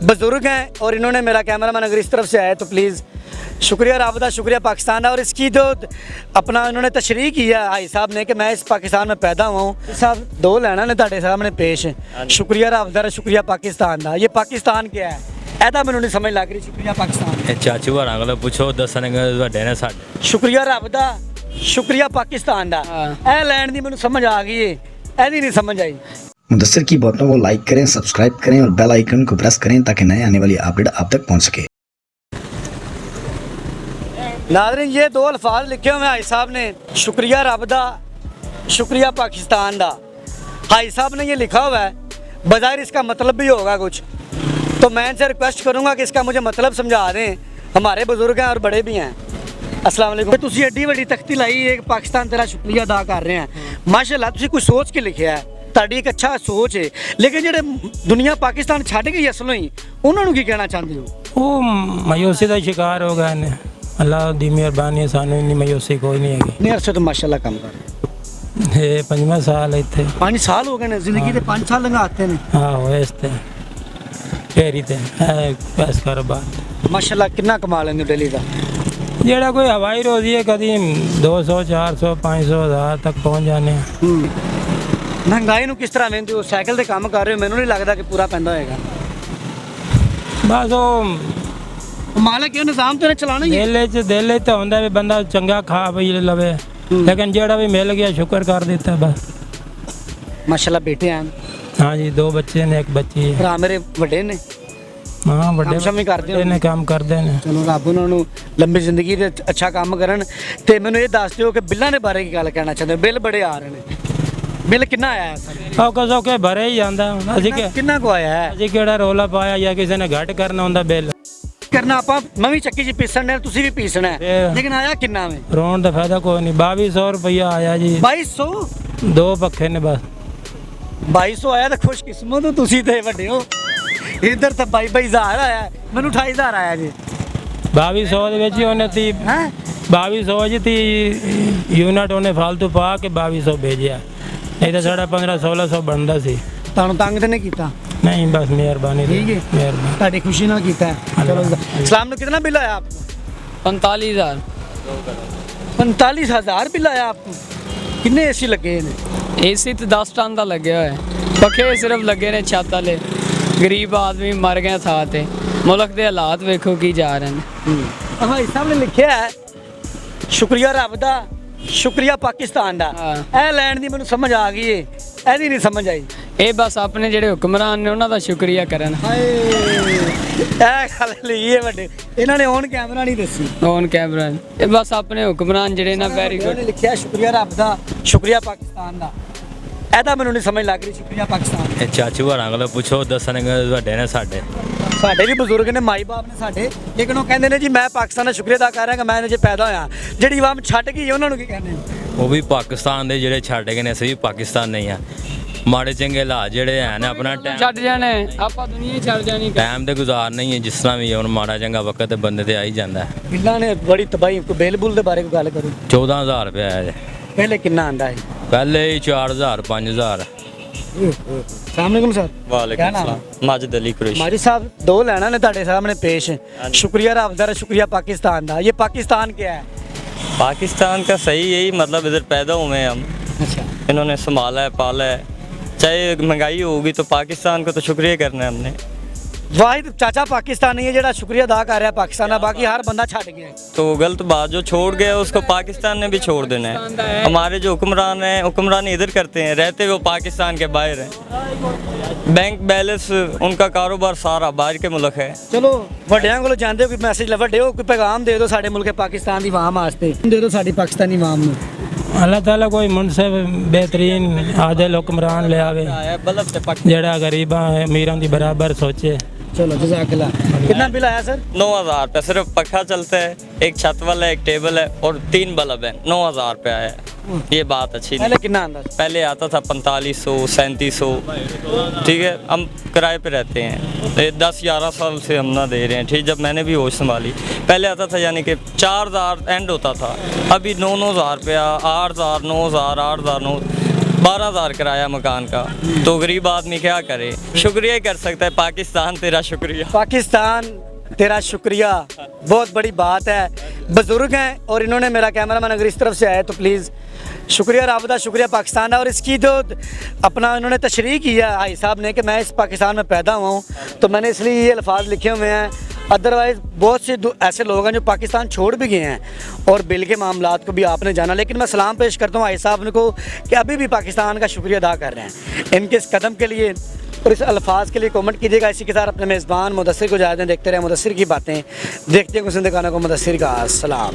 बुजुर्ग हैं और इन्होंने मेरा कैमरामैन अगर इस तरफ से आए तो प्लीज़ शुक्रिया राबता, शुक्रिया पाकिस्तान का। और इसकी जो अपना इन्होंने तशरीह किया भाई साहब ने कि मैं इस पाकिस्तान में पैदा हुआ हूँ। साहब दो लैना ने तुहाडे सामने पेश शुक्रिया राबता, शुक्रिया पाकिस्तान का। ये पाकिस्तान क्या है ऐसा मैनू नहीं समझ लग रही। शुक्रिया पाकिस्तान चाचू होरां कोलों पुछो दसणगे तुहाडे ने साडे। शुक्रिया रबदा, शुक्रिया पाकिस्तान का। ए लैंड दी मैनू समझ आ गई है, ऐसी नहीं समझ आई। मुदस्सिर की बातों को लाइक करें, सब्सक्राइब करें और बेल आइकन को प्रेस करें ताकि नए आने वाली अपडेट आप तक पहुंच सके। नाज़रीन ये दो अल्फाज लिखे हुए हाई साहब ने, शुक्रिया रबदा, शुक्रिया पाकिस्तान का। हाई साहब ने ये लिखा हुआ है, बज़ाहिर इसका मतलब भी होगा कुछ, तो मैं इनसे रिक्वेस्ट करूँगा कि इसका मुझे मतलब समझा दें। हमारे बुजुर्ग हैं और बड़े भी हैं। अस्सलाम वालेकुम। तुसी एड्डी वड्डी तख्ती लाई एक पाकिस्तान तेरा शुक्रिया अदा कर रहे हैं, माशाल्लाह तुसी कुछ सोच के लिखिया है, ਤੁਹਾਡੀ एक अच्छा सोच है। लेकिन ਜਿਹੜੇ दुनिया पाकिस्तान ਛੱਡ ਗਈ ਅਸਲੋਂ ਹੀ ਉਹਨਾਂ ਨੂੰ ਕੀ ਕਹਿਣਾ ਚਾਹੁੰਦੇ ਹੋ? ਉਹ ਮਾਯੂਸੀ ਦਾ ਸ਼ਿਕਾਰ ਹੋ ਗਏ ਨੇ। ਅੱਲਾਹ ਦੀ ਮਿਹਰਬਾਨੀ ਹੈ, ਸਾਨੂੰ ਇੰਨੀ ਮਾਯੂਸੀ ਕੋਈ ਨਹੀਂ ਹੈਗੀ। ਨਹੀਂ ਅਰਸੇ ਤੋਂ ਮਾਸ਼ਾਅੱਲਾ ਕੰਮ ਕਰ ਰਹੇ। ਇਹ 5ਵਾਂ ਸਾਲ ਹੈ ਇੱਥੇ। 5 ਸਾਲ ਹੋ ਗਏ ਨੇ ਜ਼ਿੰਦਗੀ ਦੇ 5 ਸਾਲ ਲੰਘਾਤੇ ਨੇ। ਆਹੋ ਇਸ ਤੇ ਫੇਰੀ ਤੇ ਬਸ ਕਾਰੋਬਾਰ ਮਾਸ਼ਾਅੱਲਾ ਕਿੰਨਾ ਕਮਾ ਲੈਂਦੇ ਹੋ ਡੇਲੀ ਦਾ? ਜਿਹੜਾ ਕੋਈ ਹਵਾਈ ਰੋਜ਼ੀ ਹੈ ਕਦੀ 200 400 500 1000 ਤੱਕ ਪਹੁੰਚ ਜਾਂਦੇ ਆ। ਮਹਿੰਗਾਈ ਨੂੰ ਕਿਸ ਤਰ੍ਹਾਂ ਲੈਂਦੇ ਹੋ? ਸਾਈਕਲ ਤੇ ਕੰਮ ਕਰ ਰਹੇ ਹੋ, ਮੈਨੂੰ ਨਹੀਂ ਲੱਗਦਾ ਕਿ ਪੂਰਾ ਪੈਂਦਾ ਹੋਏਗਾ। ਬਸ ਉਹ ਮਾਲਕ ਇਹ ਨਿਜ਼ਾਮ ਤੇ ਚਲਾਣਾ ਹੀ ਹੈ। ਦਿਲ 'ਚ ਤਾਂ ਹੁੰਦਾ ਵੀ ਬੰਦਾ ਚੰਗਾ ਖਾ ਪੀ ਲਵੇ, ਲੇਕਿਨ ਜਿਹੜਾ ਵੀ ਮਿਲ ਗਿਆ ਸ਼ੁਕਰ ਕਰ ਦਿੱਤਾ ਬਸ। ਮਾਸ਼ਾਅੱਲਾ ਬੇਟੇ ਹਨ? ਹਾਂਜੀ 2 ਬੱਚੇ ਨੇ, 1 ਬੱਚੀ ਹੈ। ਭਰਾ ਮੇਰੇ ਵੱਡੇ ਨੇ? ਹਾਂ ਵੱਡੇ ਕੰਮ ਕਰਦੇ ਨੇ, ਕੰਮ ਕਰਦੇ ਨੇ। ਚਲੋ ਰੱਬ ਉਹਨਾਂ ਨੂੰ ਲੰਬੀ ਜ਼ਿੰਦਗੀ ਦੇ ਅੱਛਾ ਕੰਮ ਕਰਨ। ਤੇ ਮੈਨੂੰ ਇਹ ਦੱਸ ਦਿਓ ਕਿ ਬਿੱਲਾਂ ਦੇ ਬਾਰੇ ਕੀ ਗੱਲ ਕਹਿਣਾ ਚਾਹੁੰਦੇ ਹੋ? ਬਿੱਲ ਬੜੇ ਆ ਰਹੇ ਨੇ। ਬਿੱਲ ਕਿੰਨਾ ਆਇਆ ਹੈ ਸਰ? ਉਹ ਕੇ ਭਰੇ ਹੀ ਜਾਂਦਾ। ਅਸੀਂ ਕਿੰਨਾ ਕੁ ਆਇਆ ਹੈ? ਅਸੀਂ ਕਿਹੜਾ ਰੋਲਾ ਪਾਇਆ ਜਾਂ ਕਿਸੇ ਨੇ ਘੱਟ ਕਰਨਾ ਹੁੰਦਾ ਬਿੱਲ ਕਰਨਾ? ਆਪਾਂ ਮੈਂ ਵੀ ਚੱਕੀ 'ਚ ਪੀਸਣ ਨੇ, ਤੁਸੀਂ ਵੀ ਪੀਸਣਾ ਹੈ, ਲੇਕਿਨ ਆਇਆ ਕਿੰਨਾ ਵੇ? ਰੋਣ ਦਾ ਫਾਇਦਾ ਕੋਈ ਨਹੀਂ। 2200 ਰੁਪਇਆ ਆਇਆ ਜੀ। 2200? 2 ਪੱਖੇ ਨੇ ਬਸ। 2200 ਆਇਆ ਤਾਂ ਖੁਸ਼ਕਿਸਮਤ ਹੋ ਤੁਸੀਂ, ਤੇ ਵੱਡੇ ਹੋ। ਇੱਧਰ ਤਾਂ 22,000 ਆਇਆ, ਮੈਨੂੰ 28,000 ਆਇਆ ਜੀ। 2200 ਦੇ ਵਿੱਚ ਹੀ ਉਹਨੇ 2200 ਜੀ 30 ਯੂਨਿਟ ਉਹਨੇ ਫਾਲਤੂ ਪਾ ਕੇ 2200 ਭੇਜਿਆ। ਨਹੀਂ ਤਾਂ ਸਾਡਾ 1500-1600 ਬਣਦਾ ਸੀ। ਤੁਹਾਨੂੰ ਤੰਗ ਤੇ ਨਹੀਂ ਕੀਤਾ? नहीं बस मेहरबानी। ठीक है, मेहरबानी। ਤੁਹਾਡੀ ਖੁਸ਼ੀ ਨਾਲ ਕੀਤਾ ਹੈ। ਚਲੋ इस्लाम ने कितना बिल आया आपको? 45,000। 45,000 बिल आया आपको? कितने एसी लगे ने? एसी तो 10 टन का लगे हुए, पखे सिर्फ लगे ने छत वाले। गरीब आदमी मर गए था ते मुल्क के हालात वेखो की जा रहे हैं। भाई साहब ने लिखा है शुक्रिया रब दा, शुक्रिया पाकिस्तान दा। ए लैंड दी मैनू समझ आ गई है, ऐसी नहीं समझ आई। ਇਹ ਬਸ ਆਪਣੇ ਜਿਹੜੇ ਹੁਕਮਰਾਨ ਨੇ ਉਹਨਾਂ ਦਾ ਸ਼ੁਕਰੀਆ ਕਰਨ। ਹਾਏ ਇਹ ਗੱਲ ਲਈ ਹੈ ਵੱਡੇ, ਇਹਨਾਂ ਨੇ ਔਨ ਕੈਮਰਾ ਨਹੀਂ ਦੱਸੀ। ਔਨ ਕੈਮਰਾ ਇਹ ਬਸ ਆਪਣੇ ਹੁਕਮਰਾਨ ਜਿਹੜੇ ਨਾ ਵੈਰੀ ਗੁੱਡ। ਉਹਨੇ ਲਿਖਿਆ ਸ਼ੁਕਰੀਆ ਰੱਬ ਦਾ, ਸ਼ੁਕਰੀਆ ਪਾਕਿਸਤਾਨ ਦਾ। ਇਹਦਾ ਮੈਨੂੰ ਨਹੀਂ ਸਮਝ ਲੱਗ ਰਹੀ। ਸ਼ੁਕਰੀਆ ਪਾਕਿਸਤਾਨ। ਚਾਚੂ ਹੋਰਾਂ ਕੋਲੋਂ ਪੁੱਛੋ ਦਸਣਗੇ ਤੁਹਾਡੇ ਨੇ ਸਾਡੇ। ਸਾਡੇ ਵੀ ਬਜ਼ੁਰਗ ਨੇ, ਮਾਈ ਬਾਪ ਨੇ ਸਾਡੇ, ਲੇਕਿਨ ਉਹ ਕਹਿੰਦੇ ਨੇ ਜੀ ਮੈਂ ਪਾਕਿਸਤਾਨ ਦਾ ਸ਼ੁਕਰੀਆ ਅਦਾ ਕਰ ਰਿਹਾ ਕਿ ਮੈਂ ਇਹਨੇ 'ਚ ਪੈਦਾ ਹੋਇਆ। ਜਿਹੜੀ ਆਵਾਮ ਛੱਡ ਗਈ ਉਹਨਾਂ ਨੂੰ ਕੀ ਕਹਿੰਦੇ ਹੋ? ਉਹ ਵੀ ਪਾਕਿਸਤਾਨ ਦੇ ਜਿਹੜੇ ਛੱਡ ਗਏ ਨੇ, ਅਸੀਂ ਵੀ ਪਾਕਿਸਤਾਨ ਨਹੀਂ ਆ। ਮਾੜੇ ਚੰਗੇ ਹਾਲਾਤ ਜਿਹੜੇ ਹੈ ਨੇ ਆਪਣਾ ਟਾਈਮ ਛੱਡ ਜਾਣੇ, ਆਪਾਂ ਦੁਨੀਆ ਹੀ ਛੱਡ ਜਾਣੀ। ਟਾਈਮ ਤੇ ਗੁਜ਼ਾਰਨਾ ਹੀ ਹੈ, ਜਿਸ ਤਰ੍ਹਾਂ ਵੀ ਹੁਣ ਮਾੜਾ ਚੰਗਾ ਵਕਤ ਤੇ ਬੰਦੇ ਤੇ ਆ ਹੀ ਜਾਂਦਾ ਹੈ। ਬਿੱਲਾਂ ਨੇ ਬੜੀ ਤਬਾਹੀ। ਕੋਈ ਬਿੱਲ ਬੁੱਲ ਦੇ ਬਾਰੇ ਕੋਈ ਗੱਲ ਕਰੋ। 14,000 ਰੁਪਇਆ ਆਇਆ। ਪਹਿਲੇ ਕਿੰਨਾ ਆਂਦਾ ਹੈ? ਪਹਿਲੇ ਹੀ 4,000 5,000। ਸਲਾਮ ਸਰ। वालेकुम सलाम। माजिद अली कुरैशी। माजिद साहब दो लैना ने ਤੁਹਾਡੇ सामने पेश शुक्रिया रब दा, शुक्रिया पाकिस्तान दा। ये पाकिस्तान क्या है? पाकिस्तान का सही यही मतलब, इधर पैदा हुए हैं हम। अच्छा, इन्होंने संभाला है, पाला है। चाहे महंगाई होगी तो पाकिस्तान को तो शुक्रिया करना है हमने। वाहिद चाचा पाकिस्तानी है जेड़ा शुक्रिया अदा कर रहा है पाकिस्तान का, बाकी हर बंदा छट गया है। तो गलत बात, जो छोड़ गया उसको पाकिस्तान ने भी छोड़ देना है। हमारे जो हुक्मरान हैं, हुक्मरानी इधर करते हैं, रहते वो पाकिस्तान के बाहर हैं। बैंक बैलेंस उनका कारोबार सारा बाहर के मुल्क है। चलो ਵੱਡਿਆਂ ਕੋਲ ਜਾਂਦੇ ਹੋ, ਕੋਈ ਮੈਸੇਜ ਲੈ ਵੱਡੇ ਹੋ, ਕੋਈ ਪੈगाम ਦੇ ਦਿਓ ਸਾਡੇ ਮੁਲਕ ਪਾਕਿस्तान ਦੀ ਆਵਾਮ ਵਾਸਤੇ, ਦੇ ਦਿਓ ਸਾਡੀ ਪਾਕਿस्तानी ਆਵਾਮ ਨੂੰ। अल्लाह ताला कोई मुनसिफ बेहतरीन आदिल हुक्मरान ले आवे जेड़ा गरीबां अमीरां दी बराबर सोचे। चलो जज़ाकल्लाह। कितना बिल आया सर? 9,000 रुपये। सिर्फ पखा चलता है, एक छत वाला, एक टेबल है और 3 बल्ब है। 9,000 रुपये आया है। ये बात अच्छी पहले कितना आंदा? पहले आता था 4500 3700। ठीक है, हम किराए पे रहते हैं, 10-11 साल से हम ना दे रहे हैं। ठीक, जब मैंने भी होश संभाली पहले आता था यानी कि 4,000 एंड होता था, अभी 9,000 रुपया, 8,000, 9,000, 8,000, 9। 12,000 किराया मकान का, तो गरीब आदमी क्या करे? शुक्रिया ही कर सकता है, पाकिस्तान तेरा शुक्रिया। पाकिस्तान तेरा शुक्रिया, बहुत बड़ी बात है। बुजुर्ग हैं और इन्होंने, मेरा कैमरामैन अगर इस तरफ से आए तो प्लीज़, शुक्रिया राबदा, शुक्रिया पाकिस्तान का। और इसकी जो अपना इन्होंने तशरीह किया भाई साहब ने कि मैं इस पाकिस्तान में पैदा हुआ हूँ, तो मैंने इसलिए ये अल्फाज लिखे हुए हैं। अदरवाइज़ बहुत से ऐसे लोग हैं जो पाकिस्तान छोड़ भी गए हैं और बिल के मामलात को भी आपने जाना, लेकिन मैं सलाम पेश करता हूँ भाई साहब को कि अभी भी पाकिस्तान का शुक्रिया अदा कर रहे हैं इनके इस कदम के लिए और इस अल्फाज के लिए। कमेंट कीजिएगा। इसी के साथ अपने मेज़बान मुदस्सिर को इजाज़त दें। देखते रहे मुदस्सिर की बातें, देखते हैं कुछ खाना को मुदस्सिर का। अस्सलाम।